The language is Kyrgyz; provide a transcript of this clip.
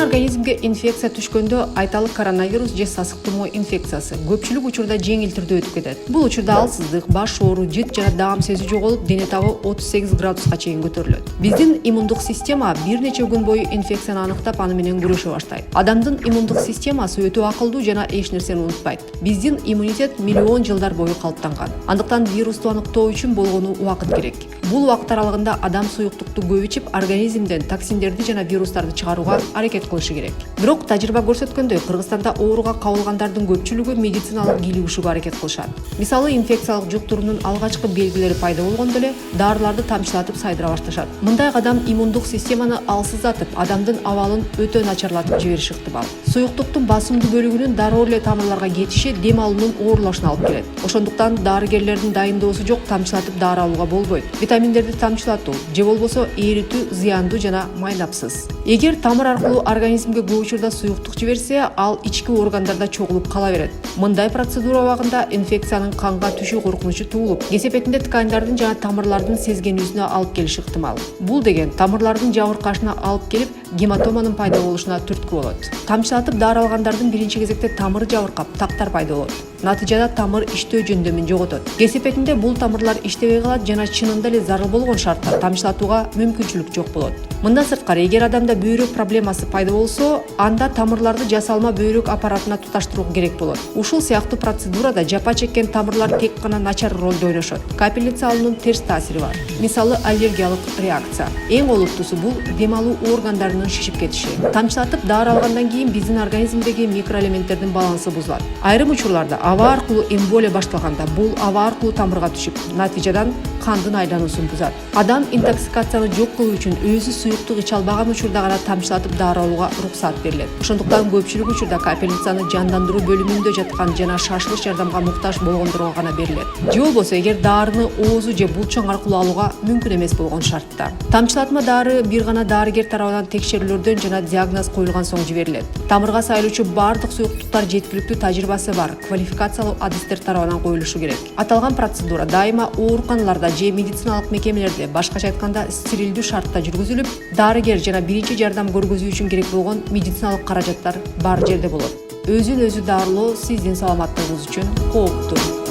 организмге инфекция түшкөндө айталык коронавирус же сасык тумоо инфекциясы көпчүлүк учурда жеңил түрдө өтүп кетет. Бул учурда алсыздык, баш оору, жыт жана даам сезүү жоголуп, дене табы 38 градуска чейин көтөрүлөт. Биздин иммундук система бир нече күн бою инфекцияны аныктап, аны менен күрөшө баштайт. Адамдын иммундук системасы өтө акылдуу жана эч нерсени унутпайт. Биздин иммунитет миллион жылдар бою калыптанган. Андыктан вирусту аныктоо үчүн болгону убакыт керек. Бул убакыт аралыгында адам суюктукту көп ичип, организмден токсиндерди жана вирустарды чыгарууга аракет кылышы керек. Бирок тажрыйба көрсөткөндөй, Кыргызстанда ооруга кабылгандардын көпчүлүгү медициналык кийлигишүүгө аракет кылышат. Мисалы, инфекциялык жуктуруунун алгачкы белгилери пайда болгондо эле дарыларды тамчылатып сайдыра башташат. Мындай кадам иммундук системаны алсыздатып, адамдын абалын өтө начарлатып жибериши ыктымал. Суюктуктун басымдуу бөлүгүнүн дароо эле тамырларга кетиши дем алуунун оорулашына алып келет. Ошондуктан дарыгерлердин дайындоосу жок тамчылатып дары алууга болбойт. Витаминдерди тамчылатуу же болбосо эритүү зыяндуу жана майнапсыз. Эгер тамыр аркылуу организмге көп учурда суюктук жиберсе, ал ички органдарда чогулуп кала берет. Мындай процедура убагында инфекциянын канга түшүү коркунучу туулуп, кесепетинде тканьдардын жана тамырлардын сезгенүүсүнө алып келиши ыктымал. Бул деген тамырлардын жабыркашына алып келип, гематоманын пайда болушуна түрткү болот. Тамчылатып дары алгандардын биринчи кезекте тамыры жабыркап, тактар пайда болот. Натыйжада тамыр иштөө жөндөмүн жоготот. Кесепетинде бул тамырлар иштебей калат жана чынында эле зарыл болгон шартта тамчылатууга мүмкүнчүлүк жок болот. Мындан сырткары, эгер адамда бөйрөк проблемасы пайда болсо, анда тамырларды жасалма бөйрөк аппаратына туташтыруу керек болот. Ушул сыяктуу процедурада жапа чеккен тамырлар тек гана начар ролдо ойношот. Капелляция алуунун терс таасири бар. Мисалы, аллергиялык реакция. Эң олуттуусу бул дем алуу органдарынын шишип кетиши. Тамчылатып дары алгандан кийин биздин организмдеги микроэлементтердин балансы бузулат. Айрым учурларда аба аркылуу эмболия башталганда бул аба аркылуу тамырга түшүп, натыйжадан кандын айлануусун бузат. Адам интоксикацияны жок кылуу үчүн өзү суюктук иче албаган учурда гана тамчылатып дары алууга уруксаат берилет. Ошондуктан көпчүлүк учурда капелляцияны жандандыруу бөлүмүндө жаткан жана шашылыш жардамга муктаж болгондорго гана берилет. Же болбосо, эгер дарыны оозу же булчоң аркылуу алууга мүмкүн эмес болгон шартта. Тамчылатма дары бир гана дарыгер тарабынан текшерүүлөрдөн жана диагноз коюлган соң жиберилет. Тамырга сайлоочу бардык суюктуктар жеткиликтүү тажрыйбасы бар, квалификациялуу адистер тарабынан коюлушу керек. Аталган процедура дайыма ооруканаларда же медициналык мекемелерде, башкача айтканда стерилдүү шартта жүргүзүлүп, дарыгер жана биринчи жардам көргөзүү үчүн керек болгон медициналык каражаттар бар жерде болот. Өзүн өзү дарылоо сиздин саламаттыгыңыз үчүн кооптуу.